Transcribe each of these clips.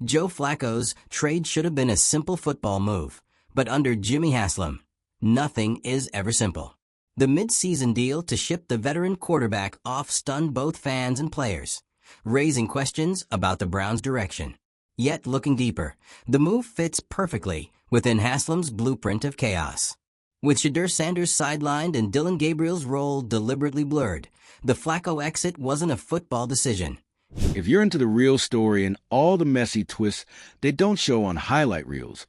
Joe Flacco's trade should have been a simple football move, but under Jimmy Haslam, nothing is ever simple. The mid-season deal to ship the veteran quarterback off stunned both fans and players, raising questions about the Browns' direction. Yet, looking deeper, the move fits perfectly within Haslam's blueprint of chaos. With Shedeur Sanders sidelined and Dillon Gabriel's role deliberately blurred, the Flacco exit wasn't a football decision. If you're into the real story and all the messy twists they don't show on highlight reels,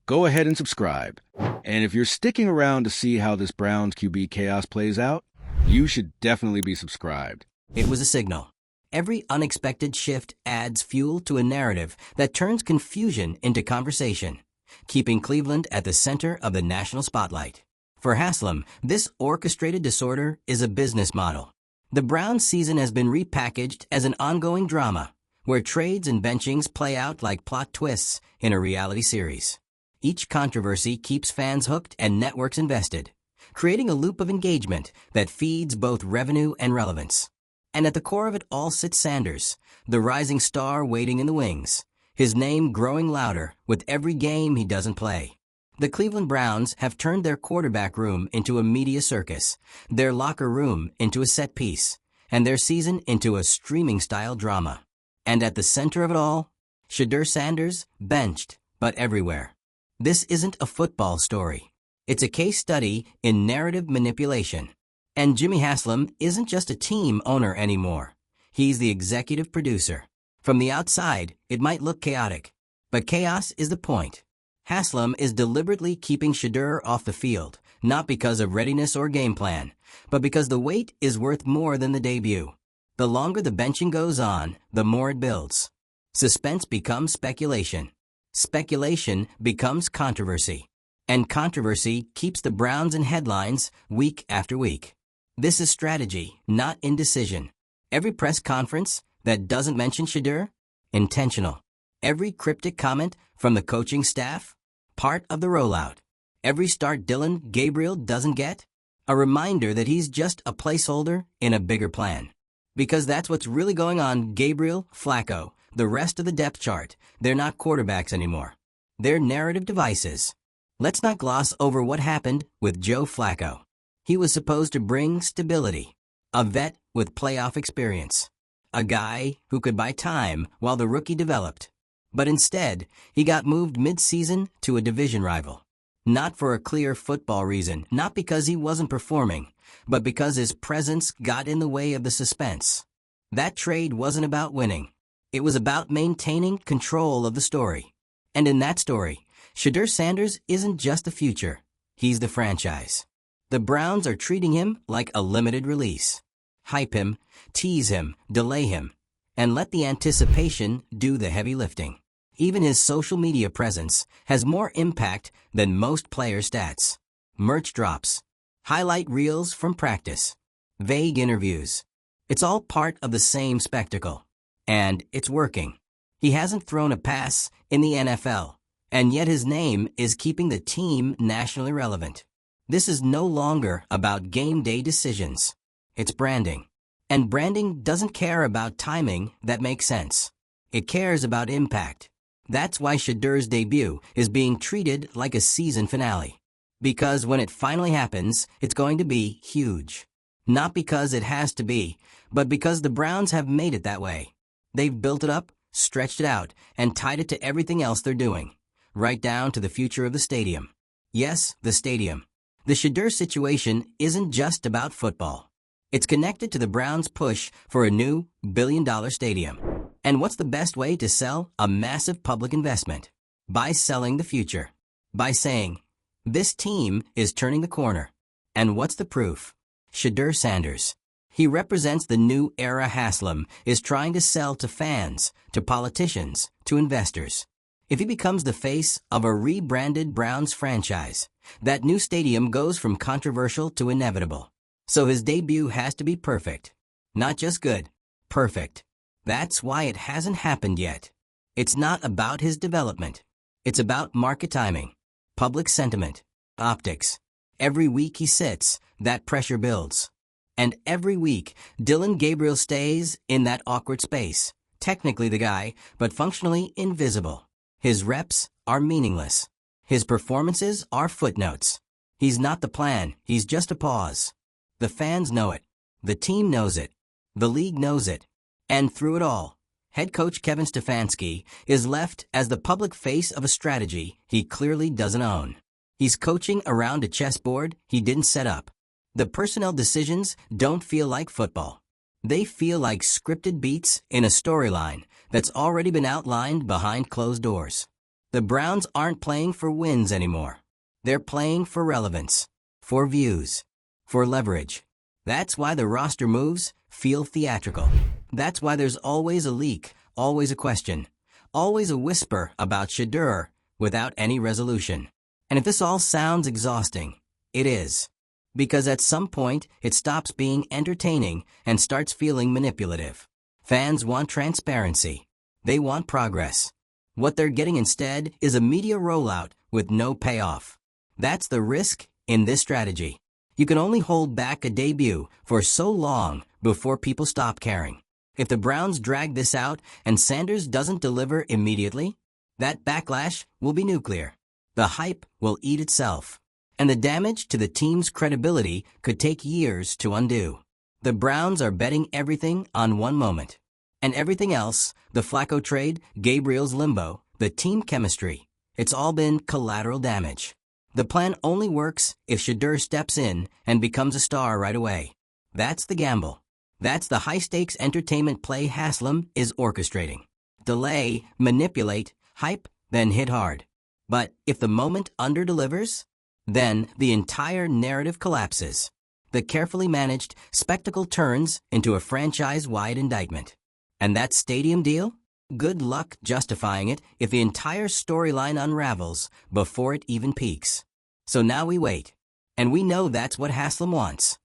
go ahead and subscribe. And if you're sticking around to see how this Browns QB chaos plays out, you should definitely be subscribed. It was a signal. Every unexpected shift adds fuel to a narrative that turns confusion into conversation, keeping Cleveland at the center of the national spotlight. For Haslam, this orchestrated disorder is a business model. The Browns season has been repackaged as an ongoing drama, where trades and benchings play out like plot twists in a reality series. Each controversy keeps fans hooked and networks invested, creating a loop of engagement that feeds both revenue and relevance. And at the core of it all sits Sanders, the rising star waiting in the wings, his name growing louder with every game he doesn't play. The Cleveland Browns have turned their quarterback room into a media circus, their locker room into a set piece, and their season into a streaming-style drama. And at the center of it all, Shedeur Sanders, benched, but everywhere. This isn't a football story. It's a case study in narrative manipulation. And Jimmy Haslam isn't just a team owner anymore. He's the executive producer. From the outside, it might look chaotic, but chaos is the point. Haslam is deliberately keeping Shedeur off the field, not because of readiness or game plan, but because the wait is worth more than the debut. The longer the benching goes on, the more it builds. Suspense becomes speculation. Speculation becomes controversy. And controversy keeps the Browns in headlines week after week. This is strategy, not indecision. Every press conference that doesn't mention Shedeur, intentional. Every cryptic comment from the coaching staff, part of the rollout. Every start Dillon Gabriel doesn't get, a reminder that he's just a placeholder in a bigger plan. Because that's what's really going on. Gabriel, Flacco, the rest of the depth chart, they're not quarterbacks anymore. They're narrative devices. Let's not gloss over what happened with Joe Flacco. He was supposed to bring stability, a vet with playoff experience, a guy who could buy time while the rookie developed. But instead, he got moved mid-season to a division rival. Not for a clear football reason, not because he wasn't performing, but because his presence got in the way of the suspense. That trade wasn't about winning. It was about maintaining control of the story. And in that story, Shedeur Sanders isn't just the future. He's the franchise. The Browns are treating him like a limited release. Hype him, tease him, delay him, and let the anticipation do the heavy lifting. Even his social media presence has more impact than most player stats. Merch drops, highlight reels from practice, vague interviews. It's all part of the same spectacle. And it's working. He hasn't thrown a pass in the NFL, and yet his name is keeping the team nationally relevant. This is no longer about game day decisions. It's branding. And branding doesn't care about timing that makes sense. It cares about impact. That's why Shedeur's debut is being treated like a season finale. Because when it finally happens, it's going to be huge. Not because it has to be, but because the Browns have made it that way. They've built it up, stretched it out, and tied it to everything else they're doing, right down to the future of the stadium. Yes, the stadium. The Shedeur situation isn't just about football. It's connected to the Browns' push for a new billion-dollar stadium. And what's the best way to sell a massive public investment? By selling the future. By saying, this team is turning the corner. And what's the proof? Shedeur Sanders. He represents the new era Haslam is trying to sell to fans, to politicians, to investors. If he becomes the face of a rebranded Browns franchise, that new stadium goes from controversial to inevitable. So his debut has to be perfect. Not just good, perfect. That's why it hasn't happened yet. It's not about his development. It's about market timing, public sentiment, optics. Every week he sits, that pressure builds. And every week, Dillon Gabriel stays in that awkward space, technically the guy, but functionally invisible. His reps are meaningless. His performances are footnotes. He's not the plan, he's just a pause. The fans know it. The team knows it. The league knows it. And through it all, head coach Kevin Stefanski is left as the public face of a strategy he clearly doesn't own. He's coaching around a chessboard he didn't set up. The personnel decisions don't feel like football. They feel like scripted beats in a storyline that's already been outlined behind closed doors. The Browns aren't playing for wins anymore. They're playing for relevance, for views, for leverage. That's why the roster moves feel theatrical. That's why there's always a leak, always a question, always a whisper about Shedeur without any resolution. And if this all sounds exhausting, it is. Because at some point, it stops being entertaining and starts feeling manipulative. Fans want transparency. They want progress. What they're getting instead is a media rollout with no payoff. That's the risk in this strategy. You can only hold back a debut for so long before people stop caring. If the Browns drag this out and Sanders doesn't deliver immediately, that backlash will be nuclear. The hype will eat itself. And the damage to the team's credibility could take years to undo. The Browns are betting everything on one moment. And everything else, the Flacco trade, Gabriel's limbo, the team chemistry, it's all been collateral damage. The plan only works if Shedeur steps in and becomes a star right away. That's the gamble. That's the high-stakes entertainment play Haslam is orchestrating. Delay, manipulate, hype, then hit hard. But if the moment underdelivers, then the entire narrative collapses. The carefully managed spectacle turns into a franchise-wide indictment. And that stadium deal? Good luck justifying it if the entire storyline unravels before it even peaks. So now we wait. And we know that's what Haslam wants.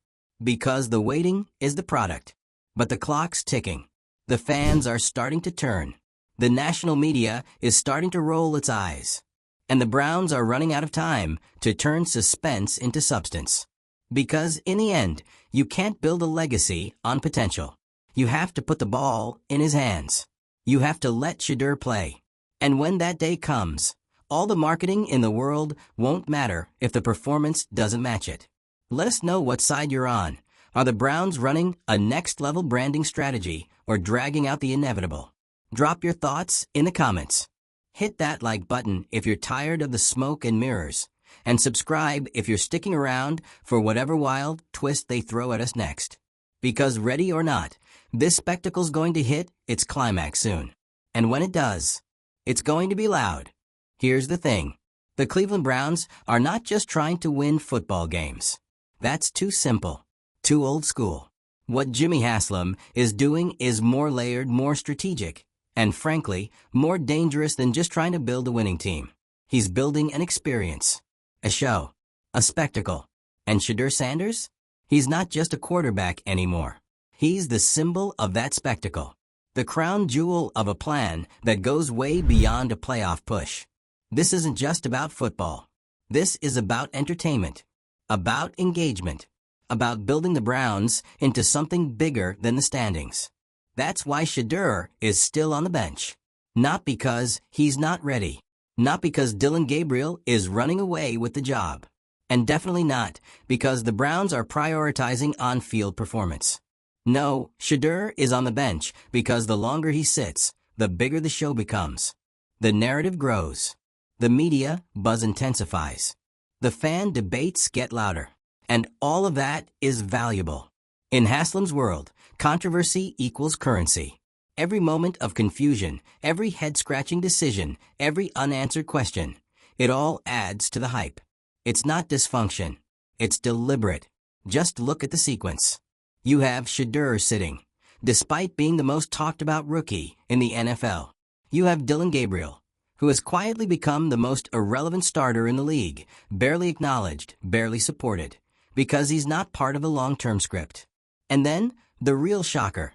Because the waiting is the product. But the clock's ticking. The fans are starting to turn. The national media is starting to roll its eyes. And the Browns are running out of time to turn suspense into substance. Because in the end, you can't build a legacy on potential. You have to put the ball in his hands. You have to let Shedeur play. And when that day comes, all the marketing in the world won't matter if the performance doesn't match it. Let us know what side you're on. Are the Browns running a next-level branding strategy or dragging out the inevitable? Drop your thoughts in the comments. Hit that like button if you're tired of the smoke and mirrors, and subscribe if you're sticking around for whatever wild twist they throw at us next. Because ready or not, this spectacle's going to hit its climax soon. And when it does, it's going to be loud. Here's the thing. The Cleveland Browns are not just trying to win football games. That's too simple, too old school. What Jimmy Haslam is doing is more layered, more strategic, and frankly, more dangerous than just trying to build a winning team. He's building an experience, a show, a spectacle. And Shedeur Sanders? He's not just a quarterback anymore. He's the symbol of that spectacle, the crown jewel of a plan that goes way beyond a playoff push. This isn't just about football. This is about entertainment, about engagement, about building the Browns into something bigger than the standings. That's why Shedeur is still on the bench. Not because he's not ready. Not because Dylan Gabriel is running away with the job. And definitely not because the Browns are prioritizing on-field performance. No, Shedeur is on the bench because the longer he sits, the bigger the show becomes. The narrative grows. The media buzz intensifies. The fan debates get louder. And all of that is valuable. In Haslam's world, controversy equals currency. Every moment of confusion, every head-scratching decision, every unanswered question, it all adds to the hype. It's not dysfunction. It's deliberate. Just look at the sequence. You have Shedeur sitting, despite being the most talked-about rookie in the NFL. You have Dylan Gabriel, who has quietly become the most irrelevant starter in the league, barely acknowledged, barely supported, because he's not part of the long-term script. And then, the real shocker.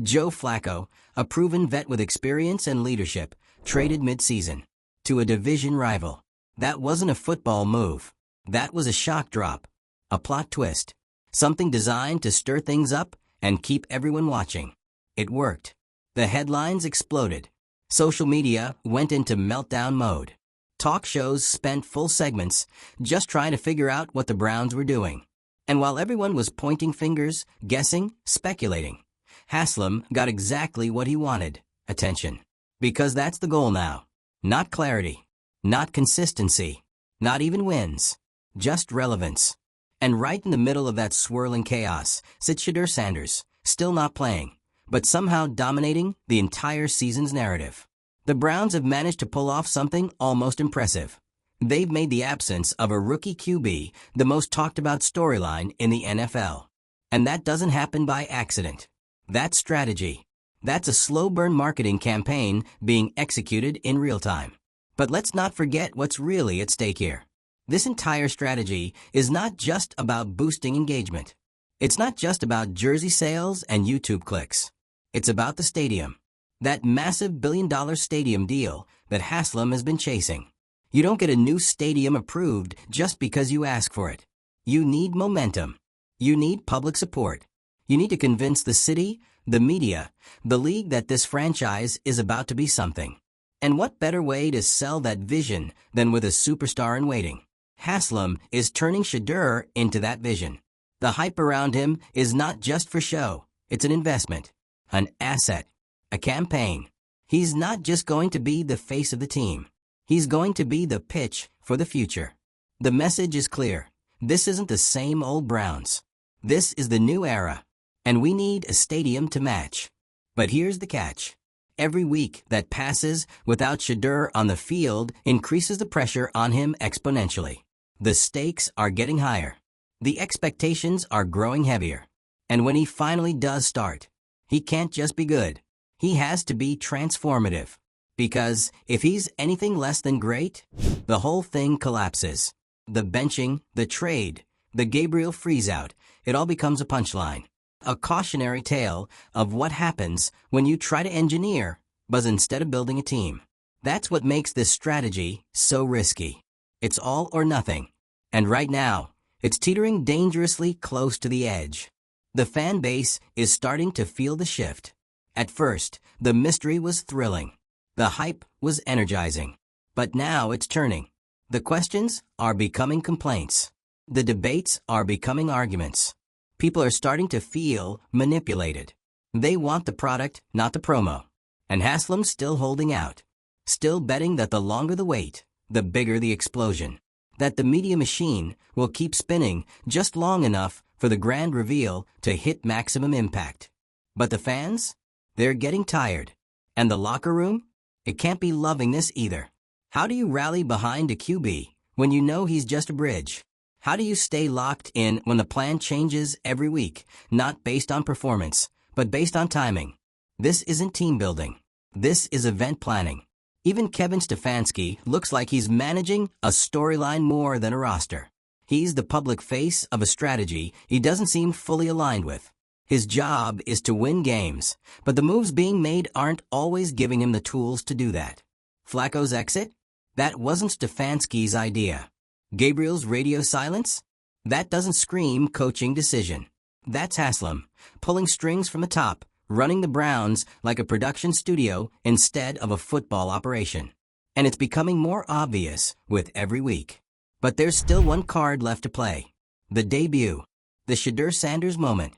Joe Flacco, a proven vet with experience and leadership, traded mid-season to a division rival. That wasn't a football move. That was a shock drop, a plot twist, something designed to stir things up and keep everyone watching. It worked. The headlines exploded. Social media went into meltdown mode. Talk shows spent full segments just trying to figure out what the Browns were doing. And while everyone was pointing fingers, guessing, speculating, Haslam got exactly what he wanted: attention. Because that's the goal now. Not clarity. Not consistency. Not even wins. Just relevance. And right in the middle of that swirling chaos sits Shedeur Sanders, still not playing, but somehow dominating the entire season's narrative. The Browns have managed to pull off something almost impressive. They've made the absence of a rookie QB the most talked about storyline in the NFL. And that doesn't happen by accident. That's strategy. That's a slow burn marketing campaign being executed in real time. But let's not forget what's really at stake here. This entire strategy is not just about boosting engagement. It's not just about jersey sales and YouTube clicks. It's about the stadium. That massive billion-dollar stadium deal that Haslam has been chasing. You don't get a new stadium approved just because you ask for it. You need momentum. You need public support. You need to convince the city, the media, the league that this franchise is about to be something. And what better way to sell that vision than with a superstar in waiting? Haslam is turning Shedeur into that vision. The hype around him is not just for show. It's an investment, an asset, a campaign. He's not just going to be the face of the team. He's going to be the pitch for the future. The message is clear. This isn't the same old Browns. This is the new era. And we need a stadium to match. But here's the catch. Every week that passes without Shedeur on the field increases the pressure on him exponentially. The stakes are getting higher. The expectations are growing heavier. And when he finally does start, he can't just be good. He has to be transformative. Because if he's anything less than great, the whole thing collapses. The benching, the trade, the Gabriel freeze-out, it all becomes a punchline. A cautionary tale of what happens when you try to engineer, but instead of building a team. That's what makes this strategy so risky. It's all or nothing. And right now, it's teetering dangerously close to the edge. The fan base is starting to feel the shift. At first, the mystery was thrilling. The hype was energizing. But now it's turning. The questions are becoming complaints. The debates are becoming arguments. People are starting to feel manipulated. They want the product, not the promo. And Haslam's still holding out. Still betting that the longer the wait, the bigger the explosion. That the media machine will keep spinning just long enough for the grand reveal to hit maximum impact. But the fans? They're getting tired. And the locker room? It can't be loving this either. How do you rally behind a QB when you know he's just a bridge? How do you stay locked in when the plan changes every week, not based on performance, but based on timing? This isn't team building. This is event planning. Even Kevin Stefanski looks like he's managing a storyline more than a roster. He's the public face of a strategy he doesn't seem fully aligned with. His job is to win games, but the moves being made aren't always giving him the tools to do that. Flacco's exit? That wasn't Stefanski's idea. Gabriel's radio silence? That doesn't scream coaching decision. That's Haslam, pulling strings from the top, running the Browns like a production studio instead of a football operation. And it's becoming more obvious with every week. But there's still one card left to play. The debut. The Shedeur Sanders moment.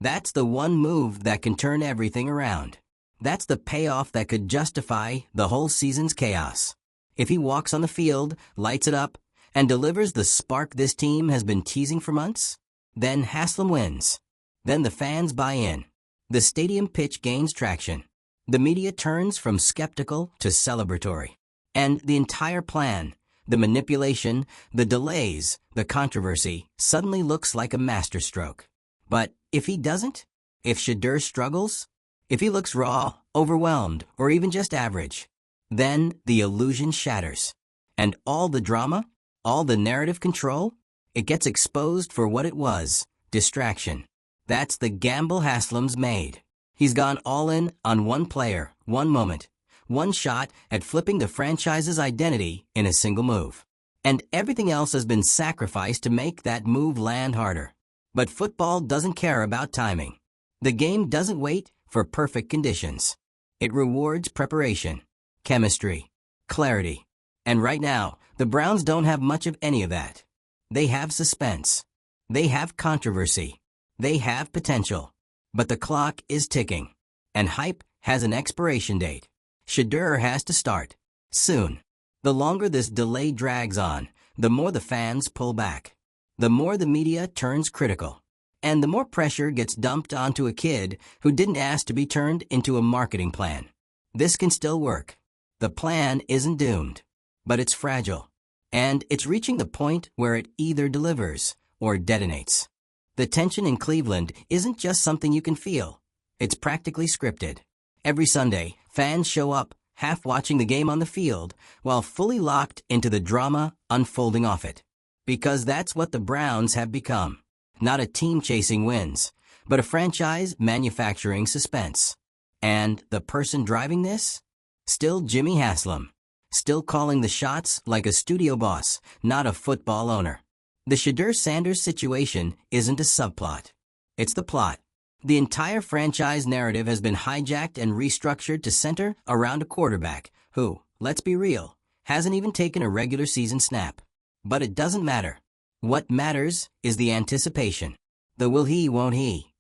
That's the one move that can turn everything around. That's the payoff that could justify the whole season's chaos. If he walks on the field, lights it up, and delivers the spark this team has been teasing for months, then Haslam wins. Then the fans buy in. The stadium pitch gains traction. The media turns from skeptical to celebratory. And the entire plan, the manipulation, the delays, the controversy, suddenly looks like a masterstroke. But if he doesn't? If Shedeur struggles? If he looks raw, overwhelmed, or even just average? Then the illusion shatters. And all the drama, all the narrative control, it gets exposed for what it was, distraction. That's the gamble Haslam's made. He's gone all in on one player, one moment, one shot at flipping the franchise's identity in a single move. And everything else has been sacrificed to make that move land harder. But football doesn't care about timing. The game doesn't wait for perfect conditions. It rewards preparation, chemistry, clarity. And right now, the Browns don't have much of any of that. They have suspense. They have controversy. They have potential. But the clock is ticking. And hype has an expiration date. Shedeur has to start. Soon. The longer this delay drags on, the more the fans pull back. The more the media turns critical. And the more pressure gets dumped onto a kid who didn't ask to be turned into a marketing plan. This can still work. The plan isn't doomed. But it's fragile. And it's reaching the point where it either delivers or detonates. The tension in Cleveland isn't just something you can feel. It's practically scripted. Every Sunday, fans show up, half watching the game on the field, while fully locked into the drama unfolding off it. Because that's what the Browns have become. Not a team chasing wins, but a franchise manufacturing suspense. And the person driving this? Still Jimmy Haslam. Still calling the shots like a studio boss, not a football owner. The Shedeur Sanders situation isn't a subplot. It's the plot. The entire franchise narrative has been hijacked and restructured to center around a quarterback who, let's be real, hasn't even taken a regular season snap. But it doesn't matter. What matters is the anticipation. The will he, won't he.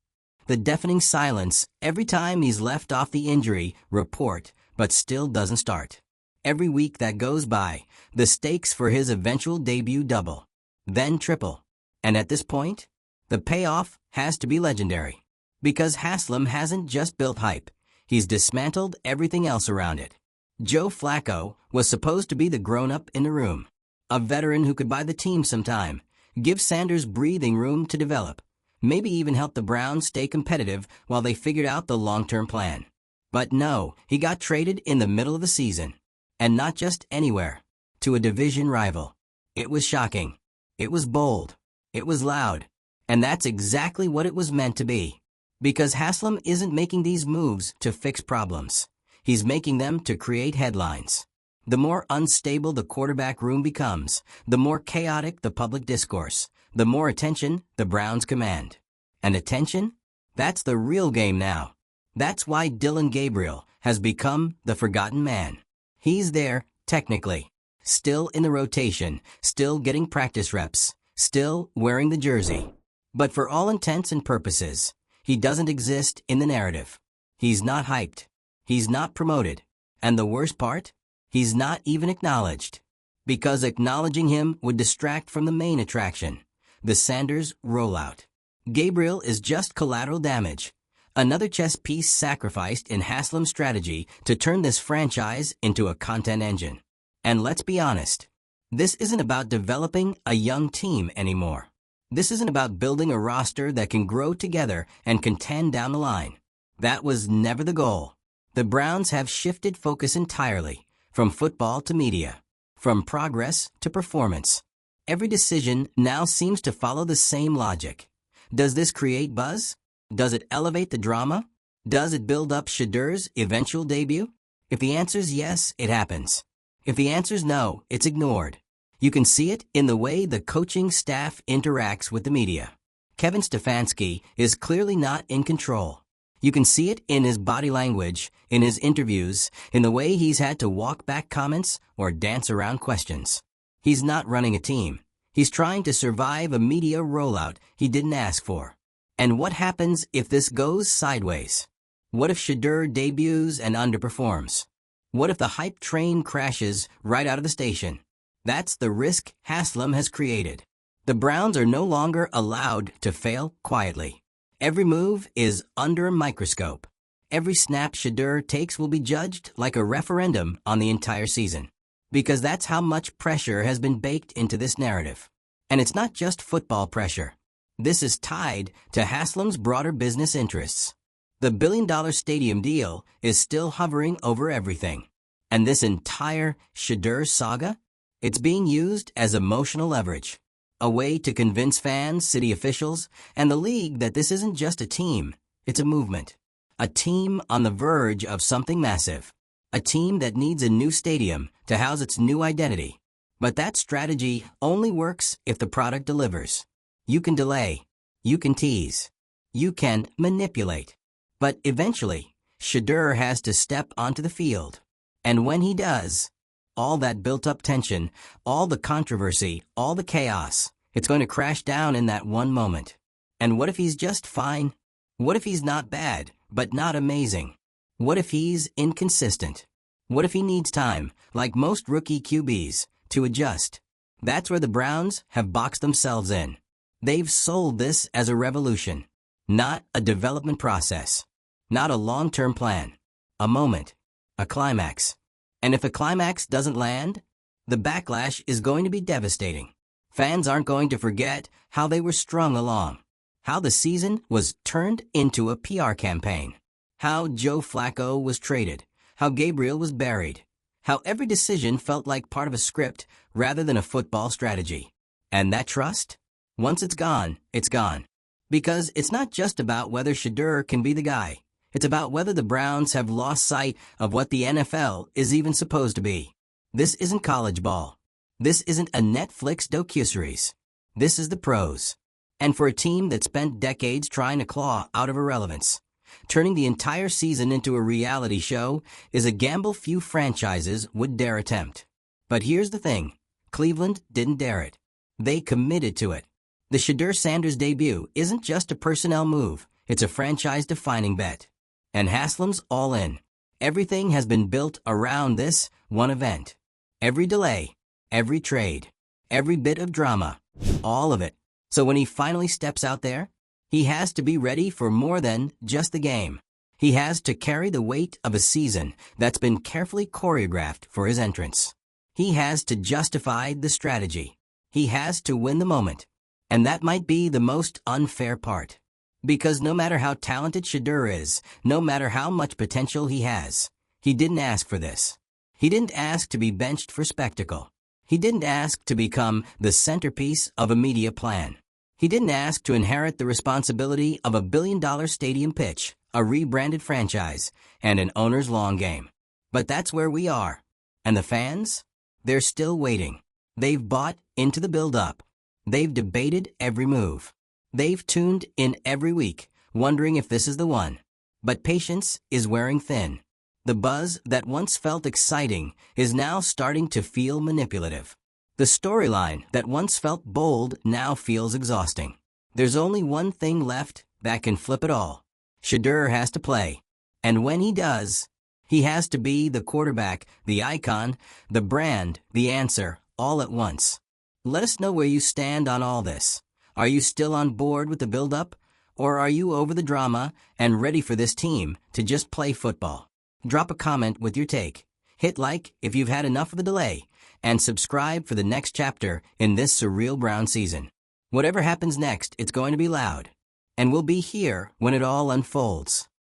The deafening silence every time he's left off the injury report but still doesn't start. Every week that goes by, the stakes for his eventual debut double, then triple. And at this point, the payoff has to be legendary. Because Haslam hasn't just built hype, he's dismantled everything else around it. Joe Flacco was supposed to be the grown-up in the room. A veteran who could buy the team some time, give Sanders breathing room to develop, maybe even help the Browns stay competitive while they figured out the long-term plan. But no, he got traded in the middle of the season. And not just anywhere, to a division rival. It was shocking. It was bold. It was loud. And that's exactly what it was meant to be. Because Haslam isn't making these moves to fix problems. He's making them to create headlines. The more unstable the quarterback room becomes, the more chaotic the public discourse, the more attention the Browns command. And attention? That's the real game now. That's why Gabriel has become the forgotten man. He's there, technically, still in the rotation, still getting practice reps, still wearing the jersey. But for all intents and purposes, he doesn't exist in the narrative. He's not hyped. He's not promoted. And the worst part? He's not even acknowledged. Because acknowledging him would distract from the main attraction, the Sanders rollout. Gabriel is just collateral damage. Another chess piece sacrificed in Haslam's strategy to turn this franchise into a content engine. And let's be honest, this isn't about developing a young team anymore. This isn't about building a roster that can grow together and contend down the line. That was never the goal. The Browns have shifted focus entirely, from football to media, from progress to performance. Every decision now seems to follow the same logic. Does this create buzz? Does it elevate the drama? Does it build up Shedeur's eventual debut? If the answer's yes, it happens. If the answer's no, it's ignored. You can see it in the way the coaching staff interacts with the media. Kevin Stefanski is clearly not in control. You can see it in his body language, in his interviews, in the way he's had to walk back comments or dance around questions. He's not running a team. He's trying to survive a media rollout he didn't ask for. And what happens if this goes sideways? What if Shedeur debuts and underperforms? What if the hype train crashes right out of the station? That's the risk Haslam has created. The Browns are no longer allowed to fail quietly. Every move is under a microscope. Every snap Shedeur takes will be judged like a referendum on the entire season. Because that's how much pressure has been baked into this narrative. And it's not just football pressure. This is tied to Haslam's broader business interests. The billion-dollar stadium deal is still hovering over everything. And this entire Shedeur saga? It's being used as emotional leverage. A way to convince fans, city officials, and the league that this isn't just a team, it's a movement. A team on the verge of something massive. A team that needs a new stadium to house its new identity. But that strategy only works if the product delivers. You can delay. You can tease. You can manipulate. But eventually, Shedeur has to step onto the field. And when he does, all that built-up tension, all the controversy, all the chaos, it's going to crash down in that one moment. And what if he's just fine? What if he's not bad, but not amazing? What if he's inconsistent? What if he needs time, like most rookie QBs, to adjust? That's where the Browns have boxed themselves in. They've sold this as a revolution, not a development process, not a long-term plan, a moment, a climax. And if a climax doesn't land, the backlash is going to be devastating. Fans aren't going to forget how they were strung along, how the season was turned into a PR campaign, how Joe Flacco was traded, how Gabriel was buried, how every decision felt like part of a script rather than a football strategy. And that trust? Once it's gone, it's gone. Because it's not just about whether Shedeur can be the guy. It's about whether the Browns have lost sight of what the NFL is even supposed to be. This isn't college ball. This isn't a Netflix docuseries. This is the pros. And for a team that spent decades trying to claw out of irrelevance, turning the entire season into a reality show is a gamble few franchises would dare attempt. But here's the thing. Cleveland didn't dare it. They committed to it. The Shedeur Sanders debut isn't just a personnel move. It's a franchise-defining bet. And Haslam's all in. Everything has been built around this one event. Every delay, every trade, every bit of drama, all of it. So when he finally steps out there, he has to be ready for more than just the game. He has to carry the weight of a season that's been carefully choreographed for his entrance. He has to justify the strategy. He has to win the moment. And that might be the most unfair part. Because no matter how talented Shedeur is, no matter how much potential he has, he didn't ask for this. He didn't ask to be benched for spectacle. He didn't ask to become the centerpiece of a media plan. He didn't ask to inherit the responsibility of a billion-dollar stadium pitch, a rebranded franchise, and an owner's long game. But that's where we are. And the fans? They're still waiting. They've bought into the build-up. They've debated every move. They've tuned in every week, wondering if this is the one. But patience is wearing thin. The buzz that once felt exciting is now starting to feel manipulative. The storyline that once felt bold now feels exhausting. There's only one thing left that can flip it all. Shedeur has to play. And when he does, he has to be the quarterback, the icon, the brand, the answer, all at once. Let us know where you stand on all this. Are you still on board with the build-up? Or are you over the drama and ready for this team to just play football? Drop a comment with your take. Hit like if you've had enough of the delay. And subscribe for the next chapter in this surreal Brown season. Whatever happens next, it's going to be loud. And we'll be here when it all unfolds.